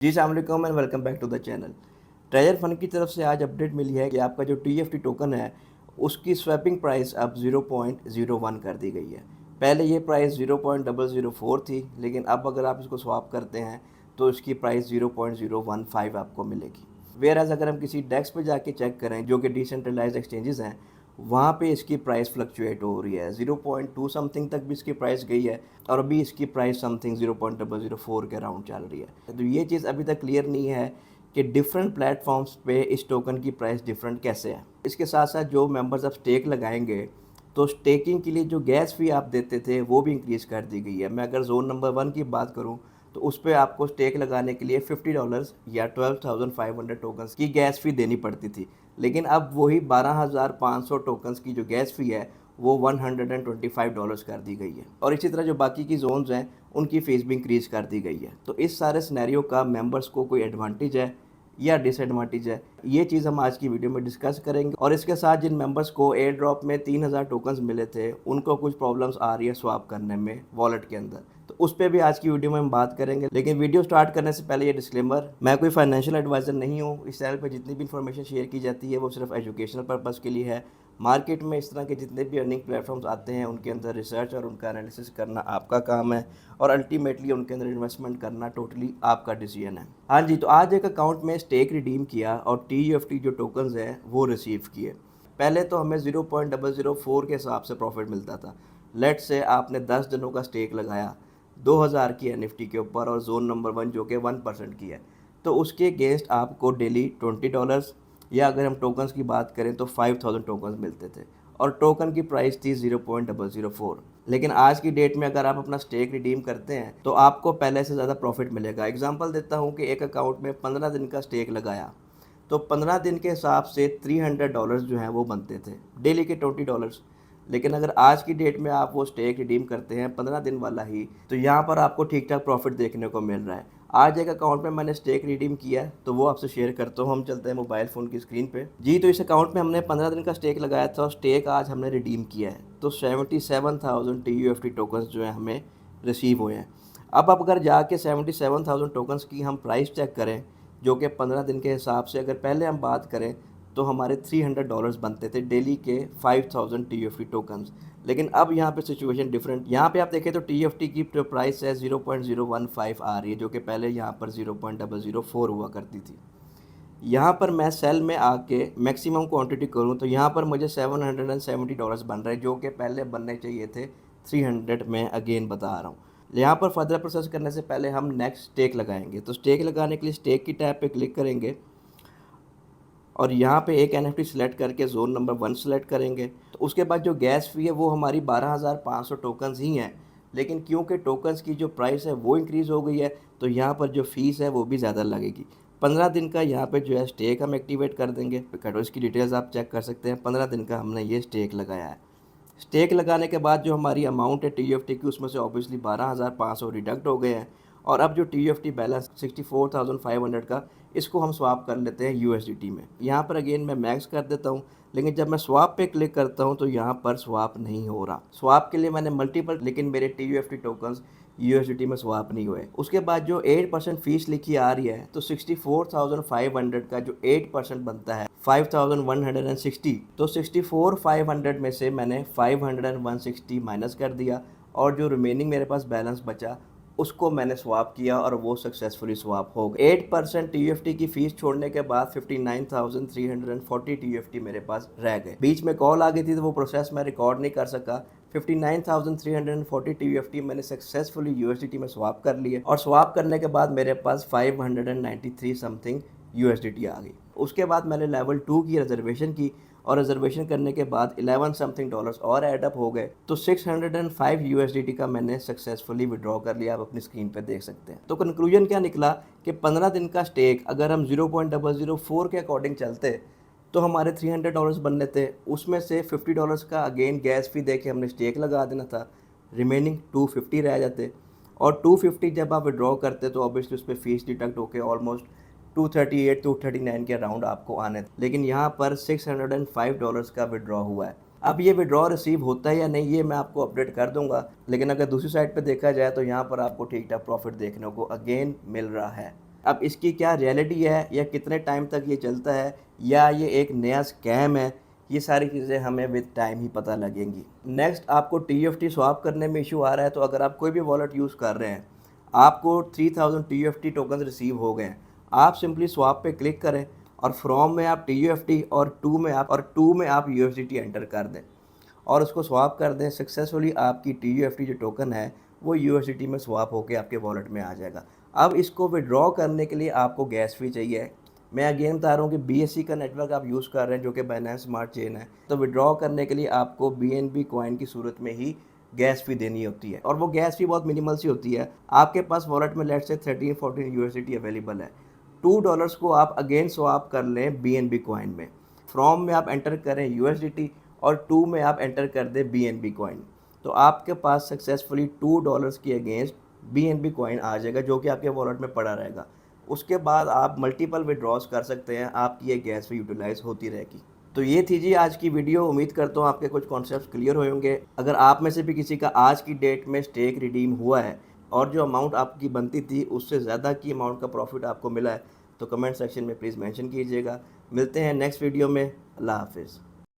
जी अस्सलाम वालेकुम and welcome back to the channel. Treasure fund की तरफ से आज अपडेट मिली है कि आपका जो TFT टोकन है उसकी स्वैपिंग प्राइस अब 0.01 कर दी गई है। पहले ये प्राइस 0.004 थी, लेकिन अब अगर आप इसको स्वैप करते हैं तो इसकी प्राइस 0.015 आपको मिलेगी। वेयर एज अगर हम किसी डेस्क पे जाके चेक करें जो कि डिसेंट्रलाइज्ड एक्सचेंजेस हैं, वहाँ पे इसकी प्राइस फ्लक्चुएट हो रही है। 0.2 समथिंग तक भी इसकी प्राइस गई है और अभी इसकी प्राइस समथिंग 0.004 के अराउंड चल रही है। तो ये चीज़ अभी तक क्लियर नहीं है कि डिफरेंट प्लेटफॉर्म्स पे इस टोकन की प्राइस डिफरेंट कैसे है। इसके साथ साथ जो मेंबर्स अब स्टेक लगाएंगे तो स्टेकिंग के लिए जो गैस फी आप देते थे वो भी इंक्रीज़ कर दी गई है। मैं अगर जोन नंबर 1 की बात करूँ तो उस पे आपको स्टेक लगाने के लिए $50 या 12,500 टोकन्स की गैस फ़ी देनी पड़ती थी। लेकिन अब वही 12,500 टोकन्स की जो गैस फ़ी है वो $125 कर दी गई है। और इसी तरह जो बाकी की जोन्स हैं उनकी फ़ीस भी इंक्रीज़ कर दी गई है। तो इस सारे सिनेरियो का मेंबर्स को कोई एडवांटेज है या डिसएडवांटेज है, ये चीज़ हम आज की वीडियो में डिस्कस करेंगे। और इसके साथ जिन मेंबर्स को एयर ड्रॉप में 3,000 टोकन्स मिले थे उनको कुछ प्रॉब्लम्स आ रही है स्वैप करने में वॉलेट के अंदर, तो उस पर भी आज की वीडियो में हम बात करेंगे। लेकिन वीडियो स्टार्ट करने से पहले ये डिस्क्लेमर, मैं कोई फाइनेंशियल एडवाइज़र नहीं हूँ। इस चैनल पर जितनी भी इन्फॉर्मेशन शेयर की जाती है वो सिर्फ एजुकेशनल पर्पज़ के लिए है। मार्केट में इस तरह के जितने भी अर्निंग प्लेटफॉर्म्स आते हैं उनके अंदर रिसर्च और उनका एनालिसिस करना आपका काम है और अल्टीमेटली उनके अंदर इन्वेस्टमेंट करना टोटली आपका डिसीजन है। हाँ जी, तो आज एक अकाउंट में स्टेक रिडीम किया और TUFT जो टोकन्स हैं वो रिसीव किए। पहले तो हमें 0.004 के हिसाब से प्रॉफिट मिलता था। लेट्स से आपने 10 दिनों का स्टेक लगाया 2000 की NFT के ऊपर और जोन नंबर 1 जो कि 1% की है, तो उसके अगेंस्ट आपको डेली $20 या अगर हम टोकन्स की बात करें तो 5000 टोकन्स मिलते थे और टोकन की प्राइस थी 0.004। लेकिन आज की डेट में अगर आप अपना स्टेक रिडीम करते हैं तो आपको पहले से ज़्यादा प्रॉफिट मिलेगा। एग्जांपल देता हूँ कि एक अकाउंट में 15 दिन का स्टेक लगाया तो 15 दिन के हिसाब से $300 जो हैं वो बनते थे, डेली के $20। लेकिन अगर आज की डेट में आप वो स्टेक रिडीम करते हैं 15 दिन वाला ही, तो यहाँ पर आपको ठीक ठाक प्रॉफिट देखने को मिल रहा है। आज एक अकाउंट में मैंने स्टेक रिडीम किया है तो वो आपसे शेयर करता हूँ। हम चलते हैं मोबाइल फ़ोन की स्क्रीन पे। जी, तो इस अकाउंट में हमने 15 दिन का स्टेक लगाया था और स्टेक आज हमने रिडीम किया है, तो 77,000 TUFT टोकन्स जो है हमें रिसीव हुए हैं। अब आप अगर जाके 77,000 टोकन्स की हम प्राइस चेक करें जो कि 15 दिन के हिसाब से अगर पहले हम बात करें तो हमारे $300 बनते थे डेली के 5000 TUFT टोकन्स। लेकिन अब यहाँ पे सिचुएशन डिफरेंट, यहाँ पे आप देखें तो TFT की जो प्राइस है 0.015 आ रही है, जो कि पहले यहाँ पर 0.004 हुआ करती थी। यहाँ पर मैं सेल में आके मैक्सिमम क्वांटिटी करूँ तो यहाँ पर मुझे $770 बन रहे हैं, जो कि पहले बनने चाहिए थे 300। में अगेन बता रहा हूँ। यहाँ पर फर्दर प्रोसेस करने से पहले हम नेक्स्ट स्टेक लगाएंगे। तो स्टेक लगाने के लिए स्टेक की टैब पे क्लिक करेंगे और यहाँ पे एक NFT सेलेक्ट करके जोन नंबर 1 सेलेक्ट करेंगे। तो उसके बाद जो गैस फ़ी है वो हमारी 12,500 टोकन्स ही हैं, लेकिन क्योंकि टोकन्स की जो प्राइस है वो इंक्रीज़ हो गई है तो यहाँ पर जो फ़ीस है वो भी ज़्यादा लगेगी। 15 दिन का यहाँ पे जो है स्टेक हम एक्टिवेट कर देंगे। तो इसकी डिटेल्स आप चेक कर सकते हैं। 15 दिन का हमने ये स्टेक लगाया है। स्टेक लगाने के बाद जो हमारी अमाउंट है TUFT की, उसमें से ऑब्वियसली 12,500 डिडक्ट हो गए हैं और अब जो TUFT बैलेंस 64,500 का, इसको हम स्वाप कर लेते हैं USDT में। यहाँ पर अगेन मैं मैक्स कर देता हूँ, लेकिन जब मैं स्वाप पे क्लिक करता हूँ तो यहाँ पर स्वाप नहीं हो रहा। स्वाप के लिए मैंने मल्टीपल, लेकिन मेरे TUFT टोकन्स USDT में स्वाप नहीं हुए। उसके बाद जो 8% फीस लिखी आ रही है, तो 64,500 का जो 8% बनता है 5,160, तो 64,500 में से मैंने 5,160 माइनस कर दिया और जो रिमेनिंग मेरे पास बैलेंस बचा उसको मैंने स्वाप किया और वो सक्सेसफुली स्वाप हो गया। 8% TUFT की फ़ीस छोड़ने के बाद 59,340 TUFT मेरे पास रह गए। बीच में कॉल आ गई थी तो वो प्रोसेस मैं रिकॉर्ड नहीं कर सका। 59,340 TUFT मैंने सक्सेसफुली USDT में स्वाप कर लिए और स्वाप करने के बाद मेरे पास 593 समथिंग USDT आ गई। उसके बाद मैंने लेवल 2 की रिजर्वेशन की और रिजर्वेशन करने के बाद 11 समथिंग डॉलर्स और ऐड अप हो गए, तो 605 USDT का मैंने सक्सेसफुली विड्रॉ कर लिया। आप अपनी स्क्रीन पे देख सकते हैं। तो कंक्लूजन क्या निकला कि 15 दिन का स्टेक अगर हम 0.004 के अकॉर्डिंग चलते तो हमारे $300 बनने थे। उसमें से $50 का अगेन गैस फी दे के हमने स्टेक लगा देना था, रिमेनिंग 250 रह जाते और 250 जब आप विड्रॉ करते तो ऑब्वियसली उस पर फीस डिडक्ट होकर ऑलमोस्ट 238 239 के अराउंड आपको आने थे। लेकिन यहाँ पर $605 का विड्रॉ हुआ है। अब ये विड्रॉ रिसीव होता है या नहीं ये मैं आपको अपडेट कर दूंगा, लेकिन अगर दूसरी साइड पे देखा जाए तो यहाँ पर आपको ठीक ठाक प्रॉफिट देखने को अगेन मिल रहा है। अब इसकी क्या रियलिटी है या कितने टाइम तक ये चलता है या ये एक नया स्कैम है, ये सारी चीज़ें हमें विद टाइम ही पता लगेंगी। नेक्स्ट, आपको TFT स्वैप करने में इशू आ रहा है, तो अगर आप कोई भी वॉलेट यूज़ कर रहे हैं, आपको 3000 TFT टोकन रिसीव हो गए हैं, आप सिंपली स्वैप पे क्लिक करें और फ्रॉम में आप TFT और टू में आप USDT एंटर कर दें और उसको स्वैप कर दें। सक्सेसफुली आपकी TUFT जो टोकन है वो USDT में स्वैप होकर आपके वॉलेट में आ जाएगा। अब इसको विड्रॉ करने के लिए आपको गैस फी चाहिए। मैं अगेन बता रहा हूँ कि BSC का नेटवर्क आप यूज़ कर रहे हैं जो कि बाइनेंस स्मार्ट चेन है, तो विड्रॉ करने के लिए आपको BNB कॉइन की सूरत में ही गैस फी देनी होती है और वो गैस फी बहुत मिनिमल सी होती है। आपके पास वॉलेट में लेट्स से 13-14 USDT अवेलेबल है, $2 को आप अगेन स्वैप कर लें BNB कॉइन में। फ्रॉम में आप एंटर करें USDT और टू में आप एंटर कर दें BNB कॉइन, तो आपके पास सक्सेसफुली $2 के अगेंस्ट BNB कॉइन आ जाएगा जो कि आपके वॉलेट में पड़ा रहेगा। उसके बाद आप मल्टीपल विड्रॉज कर सकते हैं, आपकी ये गैस फी यूटिलाइज होती रहेगी। तो ये थी जी आज की वीडियो। उम्मीद करता हूँ आपके कुछ कॉन्सेप्ट क्लियर हुए होंगे। अगर आप में से भी किसी का आज की डेट में स्टेक रिडीम हुआ है और जो अमाउंट आपकी बनती थी उससे ज़्यादा की अमाउंट का प्रॉफिट आपको मिला है, तो कमेंट सेक्शन में प्लीज़ मेंशन कीजिएगा। मिलते हैं नेक्स्ट वीडियो में। अल्लाह हाफिज़।